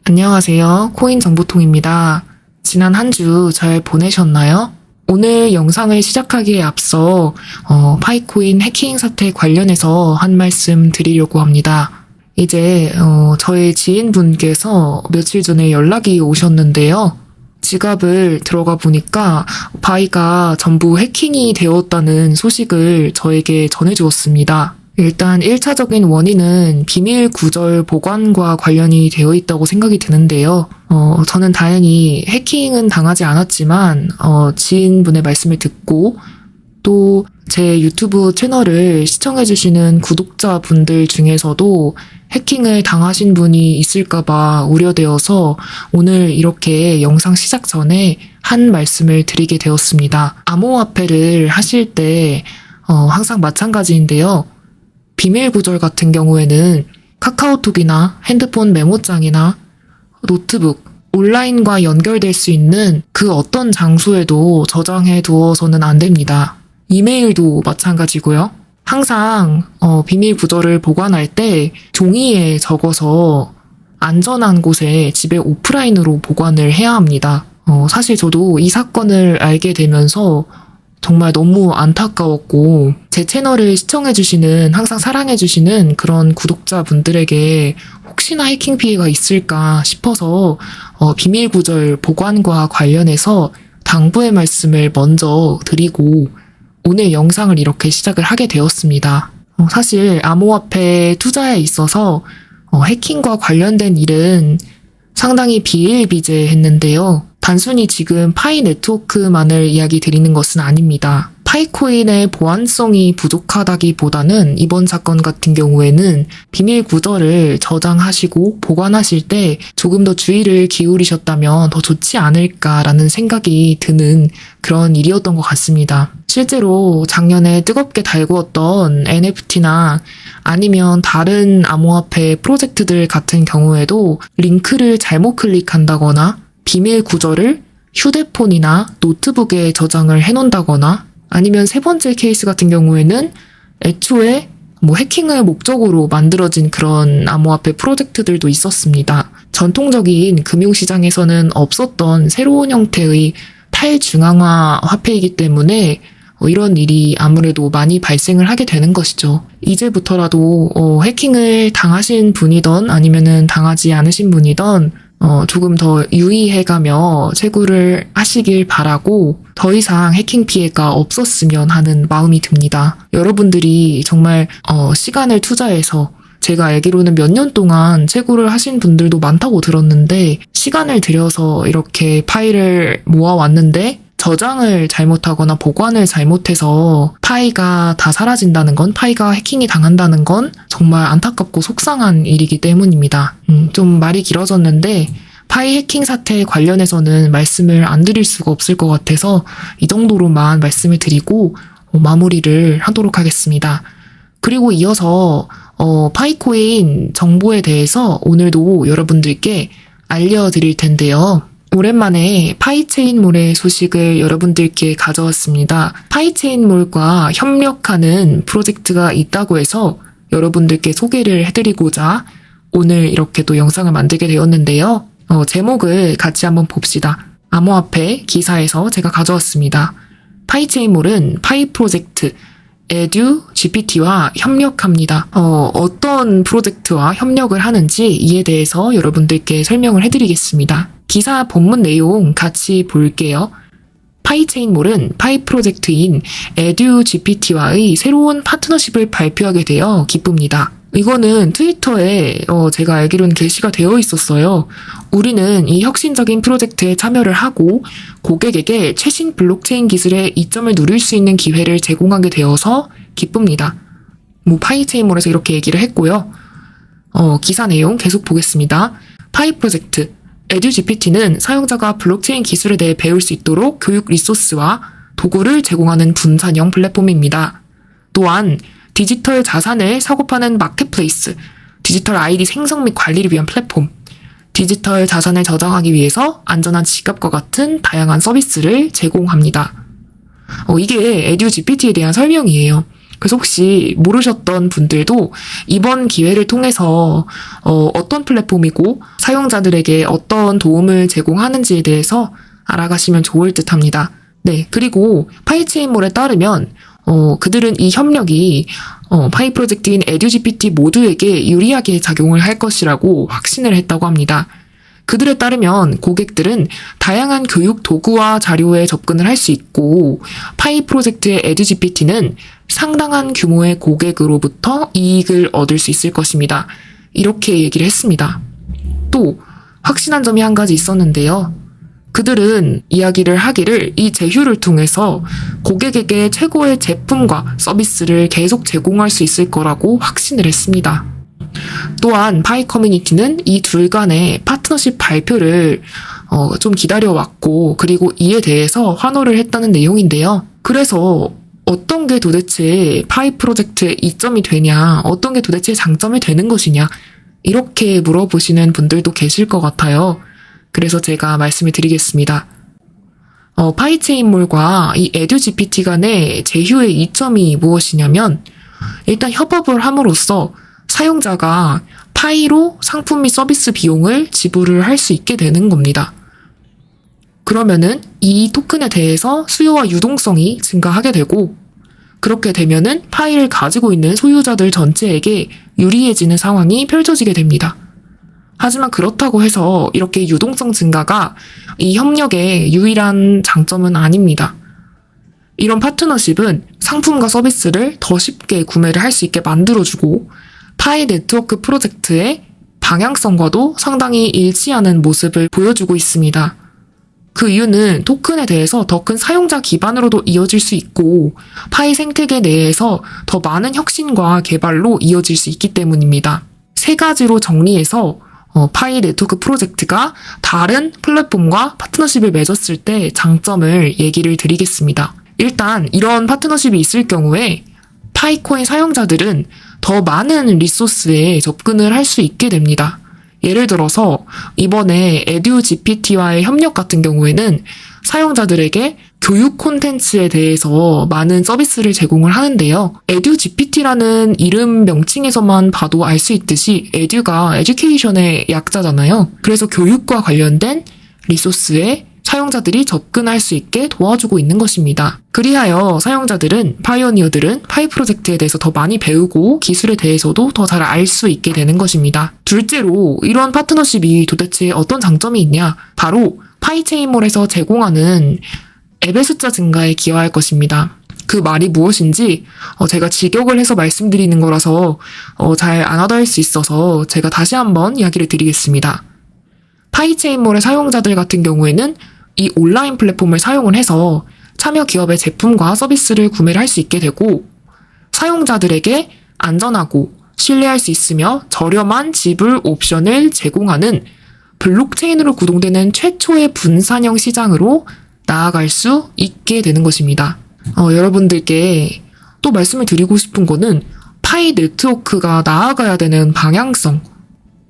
안녕하세요. 코인 정보통입니다. 지난 한 주 잘 보내셨나요? 오늘 영상을 시작하기에 앞서 파이코인 해킹 사태 관련해서 한 말씀 드리려고 합니다. 이제 저의 지인분께서 며칠 전에 연락이 오셨는데요. 지갑을 들어가 보니까 파이가 전부 해킹이 되었다는 소식을 저에게 전해주었습니다. 일단 1차적인 원인은 비밀 구절 보관과 관련이 되어 있다고 생각이 드는데요. 저는 다행히 해킹은 당하지 않았지만, 지인분의 말씀을 듣고, 또 제 유튜브 채널을 시청해주시는 구독자분들 중에서도 해킹을 당하신 분이 있을까봐 우려되어서 오늘 이렇게 영상 시작 전에 한 말씀을 드리게 되었습니다. 암호화폐를 하실 때, 항상 마찬가지인데요. 비밀 구절 같은 경우에는 카카오톡이나 핸드폰 메모장이나 노트북, 온라인과 연결될 수 있는 그 어떤 장소에도 저장해 두어서는 안 됩니다. 이메일도 마찬가지고요. 항상 비밀 구절을 보관할 때 종이에 적어서 안전한 곳에 집에 오프라인으로 보관을 해야 합니다. 사실 저도 이 사건을 알게 되면서 정말 너무 안타까웠고 제 채널을 시청해주시는 항상 사랑해주시는 그런 구독자분들에게 혹시나 해킹 피해가 있을까 싶어서 비밀 구절 보관과 관련해서 당부의 말씀을 먼저 드리고 오늘 영상을 이렇게 시작을 하게 되었습니다. 사실 암호화폐 투자에 있어서 해킹과 관련된 일은 상당히 비일비재했는데요. 단순히 지금 파이 네트워크만을 이야기 드리는 것은 아닙니다. 파이코인의 보안성이 부족하다기보다는 이번 사건 같은 경우에는 비밀 구절을 저장하시고 보관하실 때 조금 더 주의를 기울이셨다면 더 좋지 않을까라는 생각이 드는 그런 일이었던 것 같습니다. 실제로 작년에 뜨겁게 달구었던 NFT나 아니면 다른 암호화폐 프로젝트들 같은 경우에도 링크를 잘못 클릭한다거나 비밀 구절을 휴대폰이나 노트북에 저장을 해놓는다거나 아니면 세 번째 케이스 같은 경우에는 애초에 해킹을 목적으로 만들어진 그런 암호화폐 프로젝트들도 있었습니다. 전통적인 금융시장에서는 없었던 새로운 형태의 탈중앙화 화폐이기 때문에 이런 일이 아무래도 많이 발생을 하게 되는 것이죠. 이제부터라도 해킹을 당하신 분이던 아니면은 당하지 않으신 분이던 조금 더 유의해가며 채굴을 하시길 바라고 더 이상 해킹 피해가 없었으면 하는 마음이 듭니다. 여러분들이 정말 시간을 투자해서 제가 알기로는 몇 년 동안 채굴을 하신 분들도 많다고 들었는데 시간을 들여서 이렇게 파일을 모아왔는데 저장을 잘못하거나 보관을 잘못해서 파이가 다 사라진다는 건, 파이가 해킹이 당한다는 건 정말 안타깝고 속상한 일이기 때문입니다. 좀 말이 길어졌는데 파이 해킹 사태 관련해서는 말씀을 안 드릴 수가 없을 것 같아서 이 정도로만 말씀을 드리고 마무리를 하도록 하겠습니다. 그리고 이어서 파이코인 정보에 대해서 오늘도 여러분들께 알려드릴 텐데요. 오랜만에 파이체인몰의 소식을 여러분들께 가져왔습니다. 파이체인몰과 협력하는 프로젝트가 있다고 해서 여러분들께 소개를 해드리고자 오늘 이렇게 또 영상을 만들게 되었는데요. 제목을 같이 한번 봅시다. 암호화폐 기사에서 제가 가져왔습니다. 파이체인몰은 파이 프로젝트 에듀 GPT와 협력합니다. 어떤 프로젝트와 협력을 하는지 이에 대해서 여러분들께 설명을 해드리겠습니다. 기사 본문 내용 같이 볼게요. 파이체인몰은 파이 프로젝트인 에듀 GPT와의 새로운 파트너십을 발표하게 되어 기쁩니다. 이거는 트위터에 제가 알기로는 게시가 되어 있었어요. 우리는 이 혁신적인 프로젝트에 참여를 하고 고객에게 최신 블록체인 기술의 이점을 누릴 수 있는 기회를 제공하게 되어서 기쁩니다. 파이체인몰에서 이렇게 얘기를 했고요. 기사 내용 계속 보겠습니다. 파이 프로젝트 에듀GPT는 사용자가 블록체인 기술에 대해 배울 수 있도록 교육 리소스와 도구를 제공하는 분산형 플랫폼입니다. 또한 디지털 자산을 사고 파는 마켓플레이스, 디지털 아이디 생성 및 관리를 위한 플랫폼, 디지털 자산을 저장하기 위해서 안전한 지갑과 같은 다양한 서비스를 제공합니다. 이게 에듀GPT에 대한 설명이에요. 그래서 혹시 모르셨던 분들도 이번 기회를 통해서 어떤 플랫폼이고 사용자들에게 어떤 도움을 제공하는지에 대해서 알아가시면 좋을 듯 합니다. 네, 그리고 파이체인몰에 따르면 그들은 이 협력이 파이 프로젝트인 에듀GPT 모두에게 유리하게 작용을 할 것이라고 확신을 했다고 합니다. 그들에 따르면 고객들은 다양한 교육 도구와 자료에 접근을 할 수 있고 파이 프로젝트의 에듀GPT는 상당한 규모의 고객으로부터 이익을 얻을 수 있을 것입니다. 이렇게 얘기를 했습니다. 또 확신한 점이 한 가지 있었는데요. 그들은 이야기를 하기를 이 제휴를 통해서 고객에게 최고의 제품과 서비스를 계속 제공할 수 있을 거라고 확신을 했습니다. 또한 파이 커뮤니티는 이 둘 간의 파트너십 발표를 좀 기다려왔고 그리고 이에 대해서 환호를 했다는 내용인데요. 그래서 어떤 게 도대체 파이 프로젝트의 이점이 되냐, 어떤 게 도대체 장점이 되는 것이냐 이렇게 물어보시는 분들도 계실 것 같아요. 그래서 제가 말씀을 드리겠습니다. 파이체인몰과 이 에듀GPT 간의 제휴의 이점이 무엇이냐면 일단 협업을 함으로써 사용자가 파이로 상품 및 서비스 비용을 지불을 할 수 있게 되는 겁니다. 그러면은 이 토큰에 대해서 수요와 유동성이 증가하게 되고 그렇게 되면은 파이를 가지고 있는 소유자들 전체에게 유리해지는 상황이 펼쳐지게 됩니다. 하지만 그렇다고 해서 이렇게 유동성 증가가 이 협력의 유일한 장점은 아닙니다. 이런 파트너십은 상품과 서비스를 더 쉽게 구매를 할 수 있게 만들어주고 파이 네트워크 프로젝트의 방향성과도 상당히 일치하는 모습을 보여주고 있습니다. 그 이유는 토큰에 대해서 더 큰 사용자 기반으로도 이어질 수 있고 파이 생태계 내에서 더 많은 혁신과 개발로 이어질 수 있기 때문입니다. 세 가지로 정리해서 파이 네트워크 프로젝트가 다른 플랫폼과 파트너십을 맺었을 때 장점을 얘기를 드리겠습니다. 일단 이런 파트너십이 있을 경우에 파이코인 사용자들은 더 많은 리소스에 접근을 할 수 있게 됩니다. 예를 들어서 이번에 에듀GPT와의 협력 같은 경우에는 사용자들에게 교육 콘텐츠에 대해서 많은 서비스를 제공을 하는데요. 에듀GPT라는 이름 명칭에서만 봐도 알 수 있듯이 에듀가 에듀케이션의 약자잖아요. 그래서 교육과 관련된 리소스에 사용자들이 접근할 수 있게 도와주고 있는 것입니다. 그리하여 사용자들은, 파이오니어들은 파이 프로젝트에 대해서 더 많이 배우고 기술에 대해서도 더 잘 알 수 있게 되는 것입니다. 둘째로 이런 파트너십이 도대체 어떤 장점이 있냐? 바로 파이체인몰에서 제공하는 앱의 숫자 증가에 기여할 것입니다. 그 말이 무엇인지 제가 직역을 해서 말씀드리는 거라서 잘 안 와닿을 수 있어서 제가 다시 한번 이야기를 드리겠습니다. 파이체인몰의 사용자들 같은 경우에는 이 온라인 플랫폼을 사용을 해서 참여 기업의 제품과 서비스를 구매를 할 수 있게 되고 사용자들에게 안전하고 신뢰할 수 있으며 저렴한 지불 옵션을 제공하는 블록체인으로 구동되는 최초의 분산형 시장으로 나아갈 수 있게 되는 것입니다. 여러분들께 또 말씀을 드리고 싶은 거는 파이 네트워크가 나아가야 되는 방향성.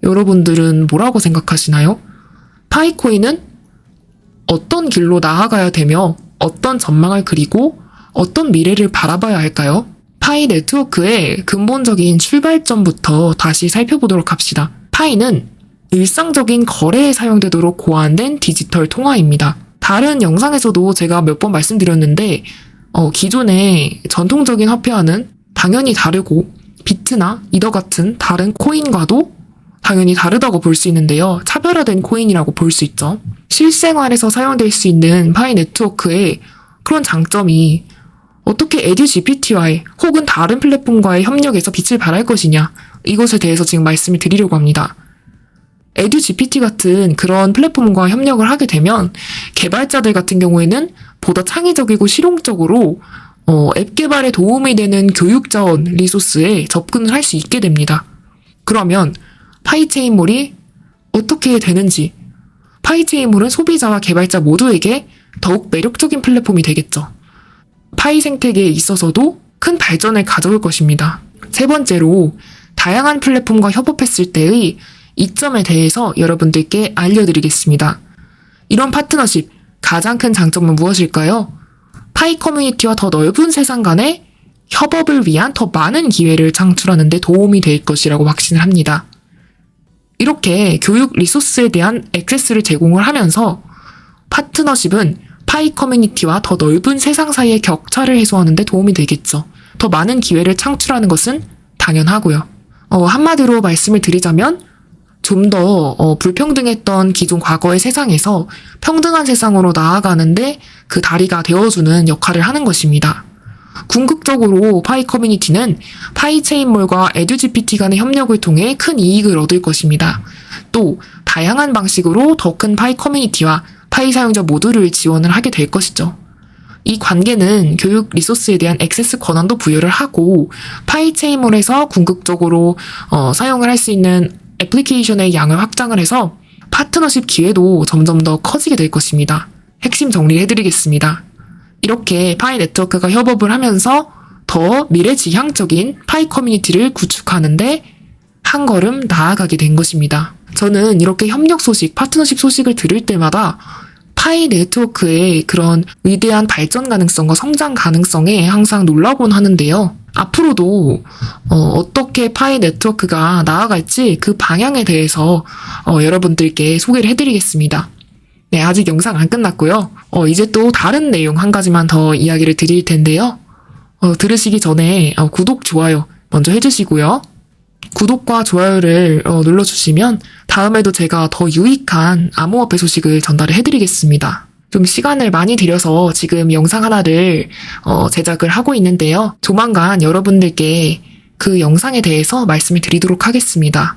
여러분들은 뭐라고 생각하시나요? 파이코인은 어떤 길로 나아가야 되며 어떤 전망을 그리고 어떤 미래를 바라봐야 할까요? 파이 네트워크의 근본적인 출발점부터 다시 살펴보도록 합시다. 파이는 일상적인 거래에 사용되도록 고안된 디지털 통화입니다. 다른 영상에서도 제가 몇 번 말씀드렸는데 기존의 전통적인 화폐와는 당연히 다르고 비트나 이더 같은 다른 코인과도 당연히 다르다고 볼 수 있는데요. 차별화된 코인이라고 볼 수 있죠. 실생활에서 사용될 수 있는 파이 네트워크의 그런 장점이 어떻게 에듀GPT와의 혹은 다른 플랫폼과의 협력에서 빛을 발할 것이냐 이것에 대해서 지금 말씀을 드리려고 합니다. 에듀GPT 같은 그런 플랫폼과 협력을 하게 되면 개발자들 같은 경우에는 보다 창의적이고 실용적으로 앱 개발에 도움이 되는 교육 자원 리소스에 접근을 할 수 있게 됩니다. 그러면 파이체인몰이 어떻게 되는지 파이체인몰은 소비자와 개발자 모두에게 더욱 매력적인 플랫폼이 되겠죠. 파이 생태계에 있어서도 큰 발전을 가져올 것입니다. 세 번째로 다양한 플랫폼과 협업했을 때의 이점에 대해서 여러분들께 알려드리겠습니다. 이런 파트너십 가장 큰 장점은 무엇일까요? 파이 커뮤니티와 더 넓은 세상 간의 협업을 위한 더 많은 기회를 창출하는 데 도움이 될 것이라고 확신을 합니다. 이렇게 교육 리소스에 대한 액세스를 제공을 하면서 파트너십은 파이 커뮤니티와 더 넓은 세상 사이의 격차를 해소하는 데 도움이 되겠죠. 더 많은 기회를 창출하는 것은 당연하고요. 한마디로 말씀을 드리자면 좀 더 불평등했던 기존 과거의 세상에서 평등한 세상으로 나아가는데 그 다리가 되어주는 역할을 하는 것입니다. 궁극적으로 파이 커뮤니티는 파이체인몰과 에듀GPT 간의 협력을 통해 큰 이익을 얻을 것입니다. 또 다양한 방식으로 더 큰 파이 커뮤니티와 파이 사용자 모두를 지원을 하게 될 것이죠. 이 관계는 교육 리소스에 대한 액세스 권한도 부여를 하고 파이체인몰에서 궁극적으로 사용을 할 수 있는 애플리케이션의 양을 확장을 해서 파트너십 기회도 점점 더 커지게 될 것입니다. 핵심 정리를 해드리겠습니다. 이렇게 파이 네트워크가 협업을 하면서 더 미래지향적인 파이 커뮤니티를 구축하는데 한 걸음 나아가게 된 것입니다. 저는 이렇게 협력 소식, 파트너십 소식을 들을 때마다 파이 네트워크의 그런 위대한 발전 가능성과 성장 가능성에 항상 놀라곤 하는데요. 앞으로도 어떻게 파이 네트워크가 나아갈지 그 방향에 대해서 여러분들께 소개를 해드리겠습니다. 네, 아직 영상 안 끝났고요. 이제 또 다른 내용 한 가지만 더 이야기를 드릴 텐데요. 들으시기 전에 구독, 좋아요 먼저 해주시고요. 구독과 좋아요를 눌러주시면 다음에도 제가 더 유익한 암호화폐 소식을 전달을 해드리겠습니다. 좀 시간을 많이 들여서 지금 영상 하나를 제작을 하고 있는데요. 조만간 여러분들께 그 영상에 대해서 말씀을 드리도록 하겠습니다.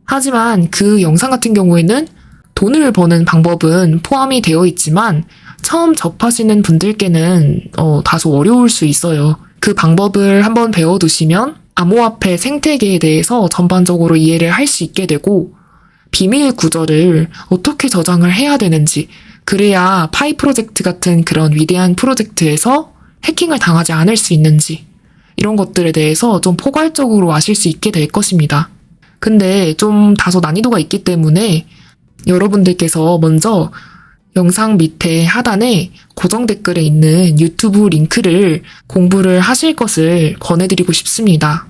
하지만 그 영상 같은 경우에는 돈을 버는 방법은 포함이 되어 있지만 처음 접하시는 분들께는 다소 어려울 수 있어요. 그 방법을 한번 배워두시면 암호화폐 생태계에 대해서 전반적으로 이해를 할 수 있게 되고 비밀 구절을 어떻게 저장을 해야 되는지, 그래야 파이 프로젝트 같은 그런 위대한 프로젝트에서 해킹을 당하지 않을 수 있는지, 이런 것들에 대해서 좀 포괄적으로 아실 수 있게 될 것입니다. 근데 좀 다소 난이도가 있기 때문에 여러분들께서 먼저 영상 밑에 하단에 고정 댓글에 있는 유튜브 링크를 공부를 하실 것을 권해드리고 싶습니다.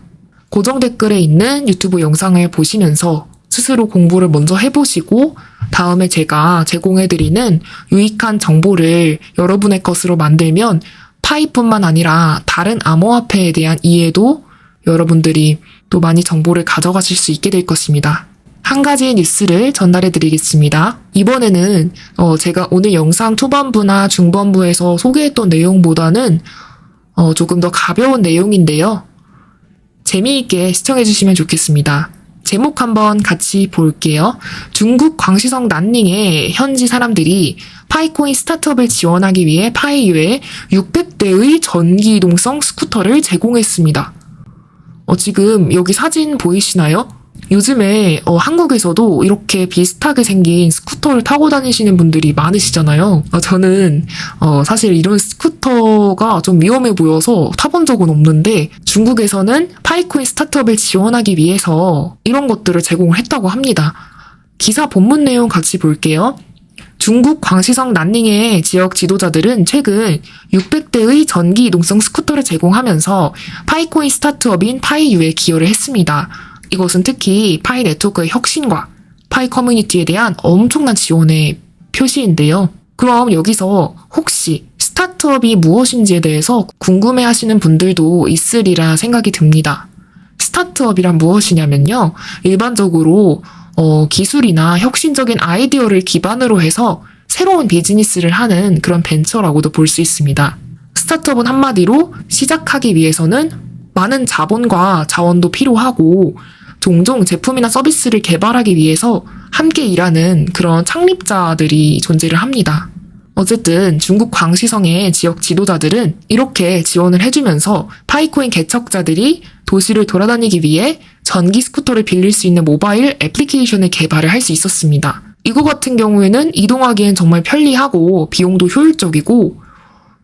고정 댓글에 있는 유튜브 영상을 보시면서 스스로 공부를 먼저 해보시고 다음에 제가 제공해드리는 유익한 정보를 여러분의 것으로 만들면 파이뿐만 아니라 다른 암호화폐에 대한 이해도 여러분들이 또 많이 정보를 가져가실 수 있게 될 것입니다. 한 가지의 뉴스를 전달해드리겠습니다. 이번에는 제가 오늘 영상 초반부나 중반부에서 소개했던 내용보다는 조금 더 가벼운 내용인데요. 재미있게 시청해주시면 좋겠습니다. 제목 한번 같이 볼게요. 중국 광시성 난닝에 현지 사람들이 파이코인 스타트업을 지원하기 위해 파이유에 600대의 전기이동성 스쿠터를 제공했습니다. 지금 여기 사진 보이시나요? 요즘에 한국에서도 이렇게 비슷하게 생긴 스쿠터를 타고 다니시는 분들이 많으시잖아요. 저는 사실 이런 스쿠터가 좀 위험해 보여서 타본 적은 없는데 중국에서는 파이코인 스타트업을 지원하기 위해서 이런 것들을 제공을 했다고 합니다. 기사 본문 내용 같이 볼게요. 중국 광시성 난닝의 지역 지도자들은 최근 600대의 전기 이동성 스쿠터를 제공하면서 파이코인 스타트업인 파이유에 기여를 했습니다. 이것은 특히 파이 네트워크의 혁신과 파이 커뮤니티에 대한 엄청난 지원의 표시인데요. 그럼 여기서 혹시 스타트업이 무엇인지에 대해서 궁금해하시는 분들도 있으리라 생각이 듭니다. 스타트업이란 무엇이냐면요. 일반적으로 기술이나 혁신적인 아이디어를 기반으로 해서 새로운 비즈니스를 하는 그런 벤처라고도 볼 수 있습니다. 스타트업은 한마디로 시작하기 위해서는 많은 자본과 자원도 필요하고 종종 제품이나 서비스를 개발하기 위해서 함께 일하는 그런 창립자들이 존재를 합니다. 어쨌든 중국 광시성의 지역 지도자들은 이렇게 지원을 해주면서 파이코인 개척자들이 도시를 돌아다니기 위해 전기 스쿠터를 빌릴 수 있는 모바일 애플리케이션을 개발을 할 수 있었습니다. 이거 같은 경우에는 이동하기엔 정말 편리하고 비용도 효율적이고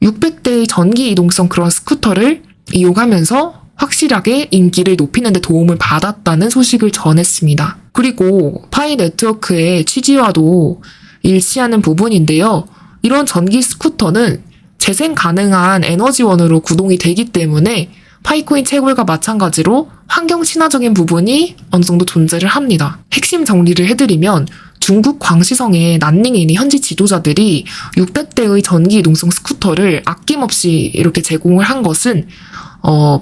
600대의 전기 이동성 그런 스쿠터를 이용하면서 확실하게 인기를 높이는 데 도움을 받았다는 소식을 전했습니다. 그리고 파이 네트워크의 취지와도 일치하는 부분인데요. 이런 전기 스쿠터는 재생 가능한 에너지원으로 구동이 되기 때문에 파이코인 채굴과 마찬가지로 환경 친화적인 부분이 어느 정도 존재를 합니다. 핵심 정리를 해드리면 중국 광시성의 난닝에 있는 현지 지도자들이 600대의 전기 이동성 스쿠터를 아낌없이 이렇게 제공을 한 것은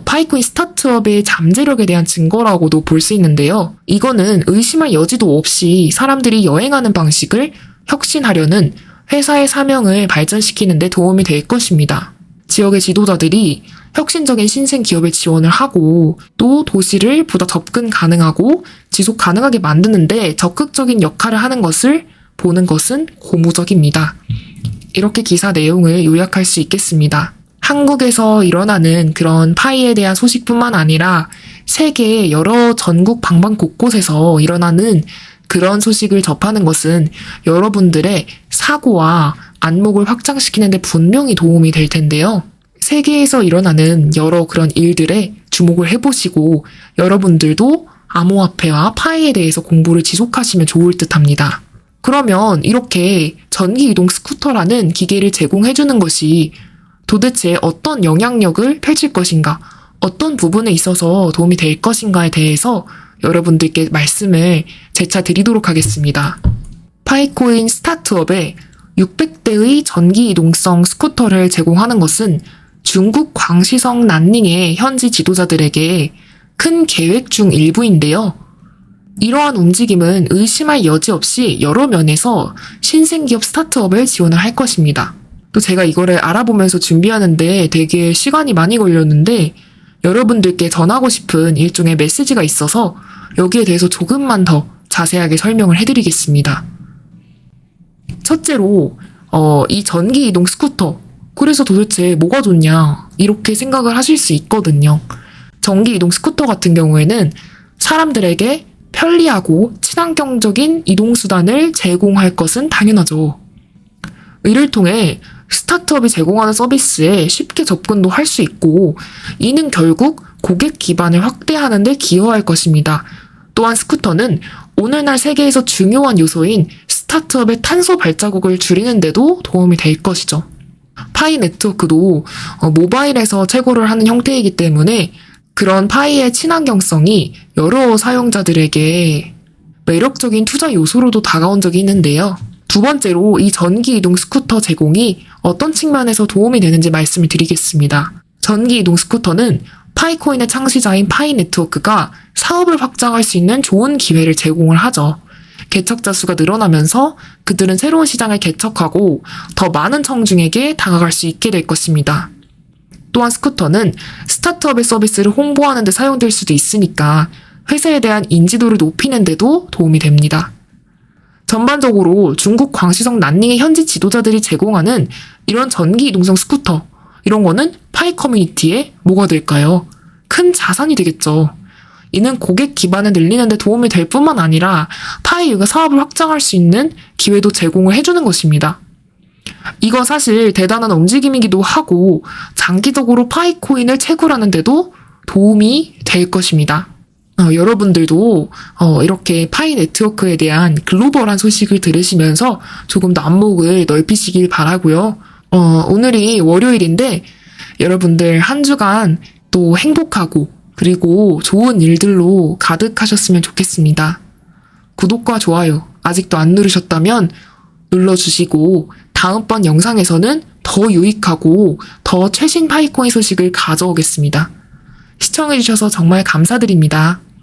파이코인 스타트업의 잠재력에 대한 증거라고도 볼 수 있는데요. 이거는 의심할 여지도 없이 사람들이 여행하는 방식을 혁신하려는 회사의 사명을 발전시키는 데 도움이 될 것입니다. 지역의 지도자들이 혁신적인 신생 기업에 지원을 하고 또 도시를 보다 접근 가능하고 지속 가능하게 만드는데 적극적인 역할을 하는 것을 보는 것은 고무적입니다. 이렇게 기사 내용을 요약할 수 있겠습니다. 한국에서 일어나는 그런 파이에 대한 소식뿐만 아니라 세계 여러 전국 방방 곳곳에서 일어나는 그런 소식을 접하는 것은 여러분들의 사고와 안목을 확장시키는 데 분명히 도움이 될 텐데요. 세계에서 일어나는 여러 그런 일들에 주목을 해보시고 여러분들도 암호화폐와 파이에 대해서 공부를 지속하시면 좋을 듯 합니다. 그러면 이렇게 전기이동 스쿠터라는 기계를 제공해주는 것이 도대체 어떤 영향력을 펼칠 것인가, 어떤 부분에 있어서 도움이 될 것인가에 대해서 여러분들께 말씀을 재차 드리도록 하겠습니다. 파이코인 스타트업에 600대의 전기 이동성 스쿠터를 제공하는 것은 중국 광시성 난닝의 현지 지도자들에게 큰 계획 중 일부인데요. 이러한 움직임은 의심할 여지 없이 여러 면에서 신생기업 스타트업을 지원을 할 것입니다. 또 제가 이거를 알아보면서 준비하는데 되게 시간이 많이 걸렸는데 여러분들께 전하고 싶은 일종의 메시지가 있어서 여기에 대해서 조금만 더 자세하게 설명을 해드리겠습니다. 첫째로 이 전기 이동 스쿠터, 그래서 도대체 뭐가 좋냐 이렇게 생각을 하실 수 있거든요. 전기 이동 스쿠터 같은 경우에는 사람들에게 편리하고 친환경적인 이동수단을 제공할 것은 당연하죠. 이를 통해 스타트업이 제공하는 서비스에 쉽게 접근도 할 수 있고 이는 결국 고객 기반을 확대하는 데 기여할 것입니다. 또한 스쿠터는 오늘날 세계에서 중요한 요소인 스타트업의 탄소 발자국을 줄이는 데도 도움이 될 것이죠. 파이 네트워크도 모바일에서 채굴을 하는 형태이기 때문에 그런 파이의 친환경성이 여러 사용자들에게 매력적인 투자 요소로도 다가온 적이 있는데요. 두 번째로 이 전기 이동 스쿠터 제공이 어떤 측면에서 도움이 되는지 말씀을 드리겠습니다. 전기 이동 스쿠터는 파이코인의 창시자인 파이 네트워크가 사업을 확장할 수 있는 좋은 기회를 제공을 하죠. 개척자 수가 늘어나면서 그들은 새로운 시장을 개척하고 더 많은 청중에게 다가갈 수 있게 될 것입니다. 또한 스쿠터는 스타트업의 서비스를 홍보하는 데 사용될 수도 있으니까 회사에 대한 인지도를 높이는 데도 도움이 됩니다. 전반적으로 중국 광시성 난닝의 현지 지도자들이 제공하는 이런 전기 이동성 스쿠터, 이런 거는 파이 커뮤니티에 뭐가 될까요? 큰 자산이 되겠죠. 이는 고객 기반을 늘리는 데 도움이 될 뿐만 아니라 파이유가 사업을 확장할 수 있는 기회도 제공을 해주는 것입니다. 이거 사실 대단한 움직임이기도 하고 장기적으로 파이코인을 채굴하는 데도 도움이 될 것입니다. 여러분들도 이렇게 파이 네트워크에 대한 글로벌한 소식을 들으시면서 조금 더 안목을 넓히시길 바라고요. 오늘이 월요일인데 여러분들 한 주간 또 행복하고 그리고 좋은 일들로 가득하셨으면 좋겠습니다. 구독과 좋아요 아직도 안 누르셨다면 눌러주시고 다음번 영상에서는 더 유익하고 더 최신 파이코인 소식을 가져오겠습니다. 시청해주셔서 정말 감사드립니다.